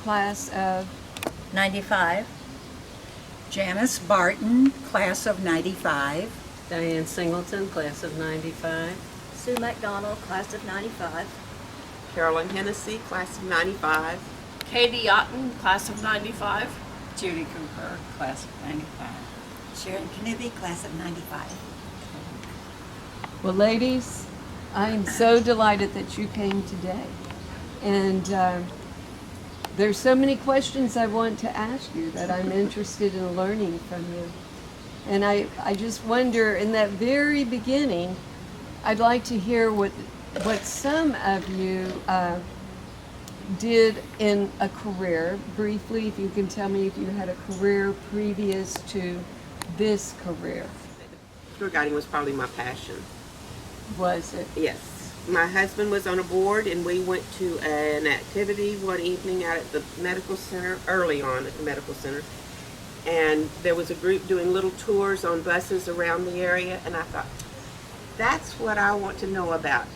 class of 95. Janice Barton, class of 95. Diane Singleton, class of 95. Sue McDonald, class of 95. Carolyn Hennessy, class of 95. Katie Otten, class of 95. Judy Cooper, class of 95. Sharon Kennedy, class of 95. Well, ladies, I am so delighted that you came today. And there's so many questions I want to ask you that I'm interested in learning from you. And I just wonder, in that very beginning, I'd like to hear what some of you did in a career. Briefly, if you can tell me if you had a career previous to this career. Tour guiding was probably my passion. Was it? Yes. My husband was on a board, and we went to an activity one evening out at the medical center, early on at the medical center. And there was a group doing little tours on buses around the area, and I thought, that's what I want to know about.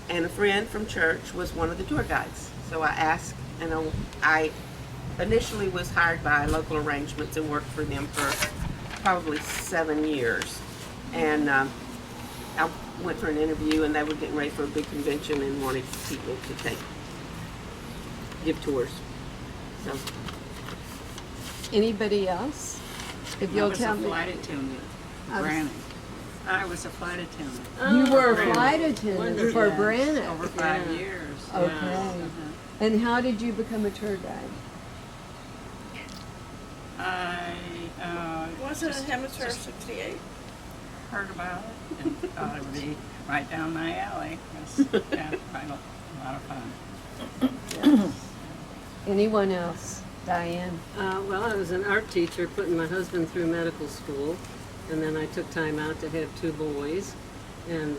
And a friend from church was one of the tour guides. So I asked, and I initially was hired by Local Arrangements and worked for them for probably 7 years. And I went for an interview, and they were getting ready for a big convention and wanted people to give tours. So Anybody else? If you'll tell me. I was a flight attendant for Brannon. I was a flight attendant. You were a Brannon. flight attendant for Yes, Brannon. over 5 years. Okay. Yes. And how did you become a tour guide? I Wasn't just- it Hemisphere just 68? heard about it and thought it would be right down my alley. It's yeah, quite a lot of fun. Anyone else? Diane? Well, I was an art teacher putting my husband through medical school, and then I took time out to have 2 boys, and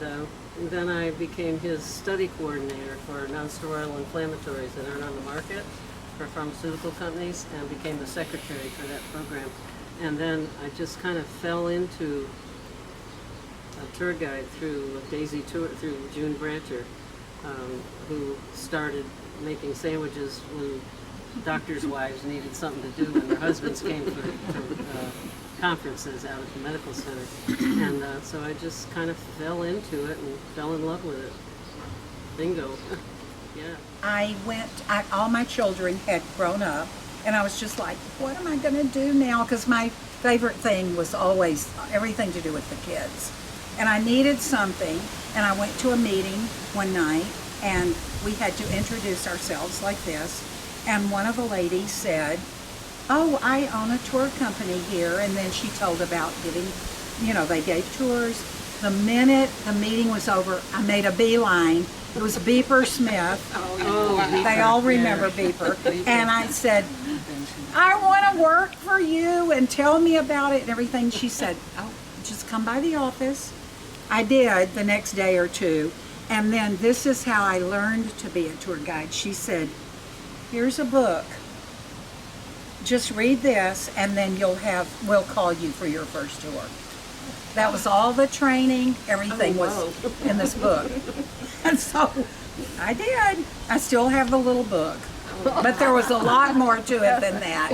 then I became his study coordinator for non-steroidal inflammatories that aren't on the market for pharmaceutical companies, and became the secretary for that program. And then I just kind of fell into a tour guide through Daisy Tour, through June Brancher, who started making sandwiches when doctors' wives needed something to do when their husbands came for conferences out at the medical center. And so I just kind of fell into it and fell in love with it. Bingo. Yeah. All my children had grown up, and I was just like, what am I going to do now? Because my favorite thing was always everything to do with the kids. And I needed something, and I went to a meeting one night, and we had to introduce ourselves like this. And one of the ladies said, oh, I own a tour company here. And then she told about giving, they gave tours. The minute the meeting was over, I made a beeline. It was Beeper Smith. They all remember Beeper. And I said, I want to work for you and tell me about it and everything. She said, oh, just come by the office. I did the next day or two. And then this is how I learned to be a tour guide. She said, here's a book. Just read this, and then we'll call you for your first tour. That was all the training, everything was in this book. And so I did. I still have the little book. But there was a lot more to it than that.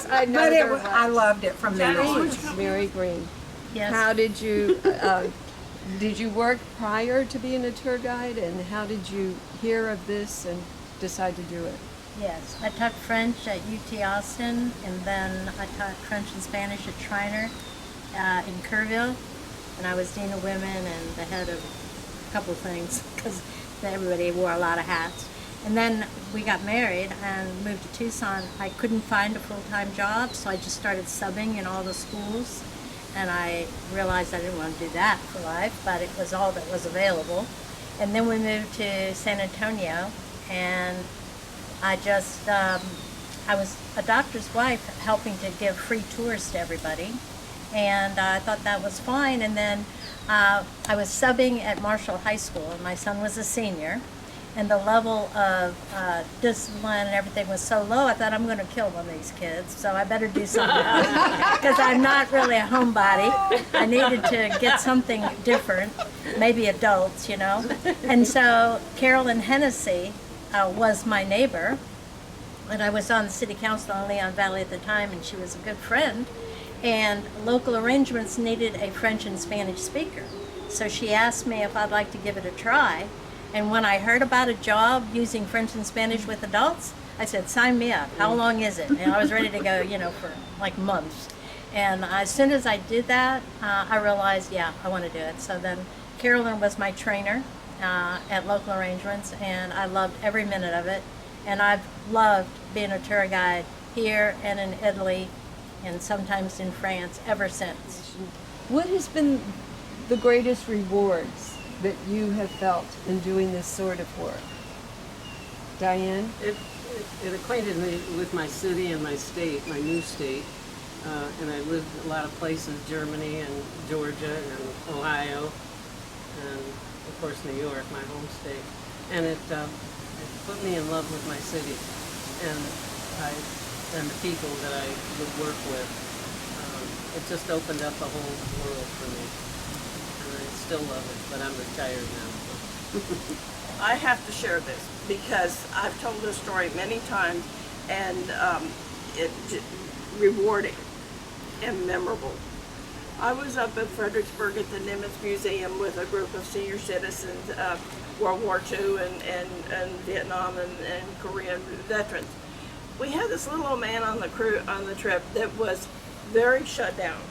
I loved it from then on. Mary Green. Yes. How did you work prior to being a tour guide, and how did you hear of this and decide to do it? Yes, I taught French at UT Austin, and then I taught French and Spanish at Schreiner in Kerrville, and I was Dean of Women and the head of a couple of things, because everybody wore a lot of hats. And then we got married and moved to Tucson. I couldn't find a full-time job, so I just started subbing in all the schools, and I realized I didn't want to do that for life, but it was all that was available. And then we moved to San Antonio, and I was a doctor's wife helping to give free tours to everybody, and I thought that was fine. And then I was subbing at Marshall High School, and my son was a senior, and the level of discipline and everything was so low, I thought, I'm going to kill one of these kids, so I better do something else, because I'm not really a homebody. I needed to get something different, maybe adults, And so Carolyn Hennessy was my neighbor, And I was on the city council in Leon Valley at the time, and she was a good friend. And local arrangements needed a French and Spanish speaker. So she asked me if I'd like to give it a try. And when I heard about a job using French and Spanish with adults, I said, sign me up. How long is it? And I was ready to go, for like months. And as soon as I did that, I realized, yeah, I want to do it. So then Carolyn was my trainer at Local Arrangements, and I loved every minute of it. And I've loved being a tour guide here and in Italy and sometimes in France ever since. What has been the greatest rewards that you have felt in doing this sort of work? Diane? It acquainted me with my city and my state, my new state. And I lived a lot of places, Germany and Georgia and Ohio, and of course New York, my home state. And it put me in love with my city and the people that I would work with. It just opened up a whole world for me. And I still love it, but I'm retired now. I have to share this because I've told this story many times, and it's rewarding and memorable. I was up in Fredericksburg at the Nimitz Museum with a group of senior citizens of World War II and Vietnam and Korean veterans. We had this little old man on the trip that was very shut down.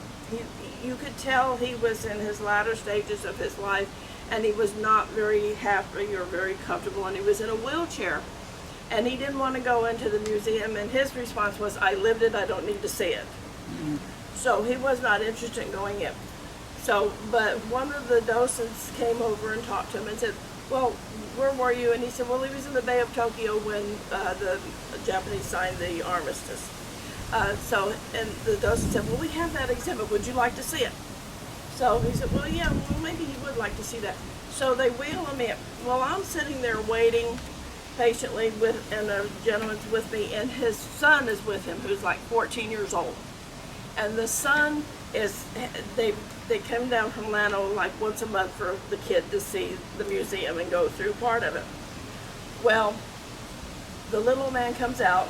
You could tell he was in his latter stages of his life, and he was not very happy or very comfortable, and he was in a wheelchair, and he didn't want to go into the museum, and his response was, I lived it, I don't need to see it. So he was not interested in going in. So, but one of the docents came over and talked to him and said, well, where were you? And he said, well, he was in the Bay of Tokyo when the Japanese signed the armistice. And the docent said, well, we have that exhibit, would you like to see it? So he said, well, yeah, well, maybe he would like to see that. So they wheel him in. Well, I'm sitting there waiting patiently and a gentleman's with me, and his son is with him, who's like 14 years old. And the son they come down from Llano like once a month for the kid to see the museum and go through part of it. Well, the little man comes out,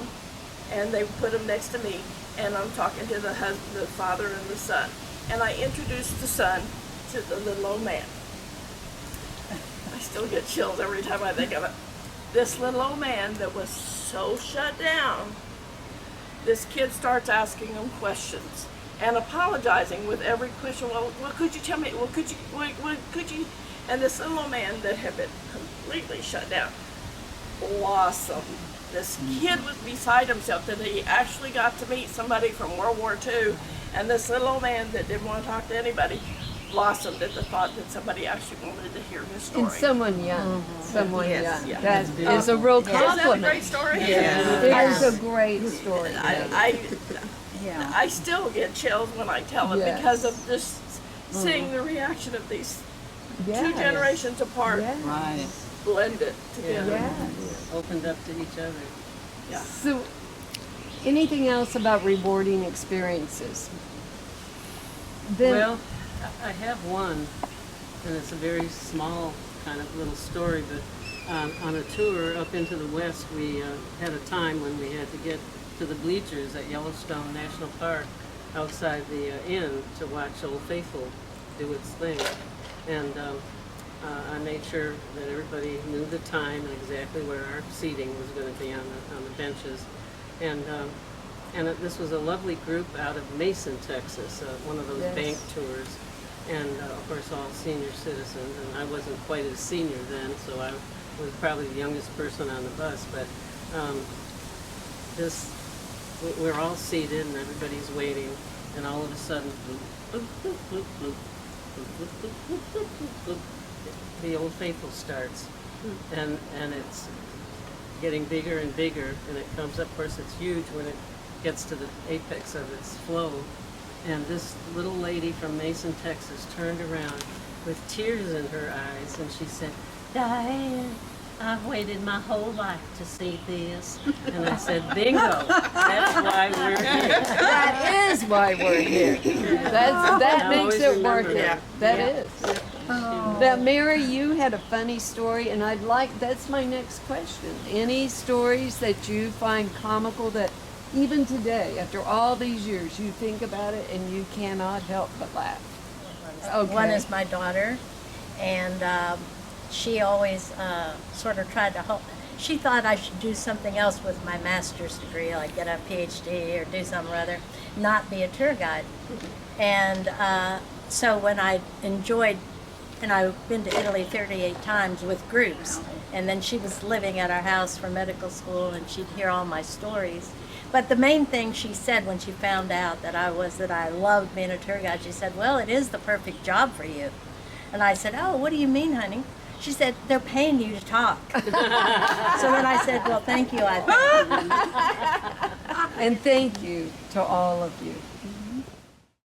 and they put him next to me, and I'm talking to the father and the son. And I introduced the son to the little old man. I still get chills every time I think of it. This little old man that was so shut down, this kid starts asking him questions and apologizing with every question. Well, could you tell me? Well, could you? And this little old man that had been completely shut down blossomed. This kid was beside himself that he actually got to meet somebody from World War II, and this little old man that didn't want to talk to anybody blossomed at the thought that somebody actually wanted to hear his story. And someone young. Someone Yes, young. yeah. That is a real Isn't that a compliment. great story? It is a great story. Yeah. I still get chills when I tell it Yes. because of just seeing the reaction of these Yes. two generations apart Yes. Right. blended together. Yes. Opened up to each other. Yeah. So, anything else about rewarding experiences? Then, Well, I have one, and it's a very small kind of little story, but on a tour up into the West, we had a time when we had to get to the bleachers at Yellowstone National Park outside the inn to watch Old Faithful do its thing. And I made sure that everybody knew the time and exactly where our seating was going to be on the benches. And this was a lovely group out of Mason, Texas, one of those Yes. bank tours. And of course all senior citizens, and I wasn't quite as senior then, so I was probably the youngest person on the bus, but we're all seated and everybody's waiting, and all of a sudden, bloop, bloop, bloop, bloop, bloop, bloop, bloop, bloop, bloop, bloop, bloop, the Old Faithful starts, and it's getting bigger and bigger, and it comes up, of course it's huge when it gets to the apex of its flow. And this little lady from Mason, Texas turned around with tears in her eyes and she said, Diane, I've waited my whole life to see this. And I said, bingo, that's why we're here. that is why we're here. That I makes always it remember worth it. that. That Yeah. is. Oh, Now, Mary, you had a funny story, and that's my next question. Any stories that you find comical that even today, after all these years, you think about it and you cannot help but laugh? Okay. One is my daughter, and she always sort of tried to help. She thought I should do something else with my master's degree, like get a PhD or do something or other, not be a tour guide. And so when I enjoyed, and I've been to Italy 38 times with groups, and then she was living at our house for medical school, and she'd hear all my stories. But the main thing she said when she found out that I loved being a tour guide, she said, "Well, it is the perfect job for you." And I said, "Oh, what do you mean, honey?" She said, "They're paying you to talk." So then I said, "Well, thank you, I think." And thank you to all of you.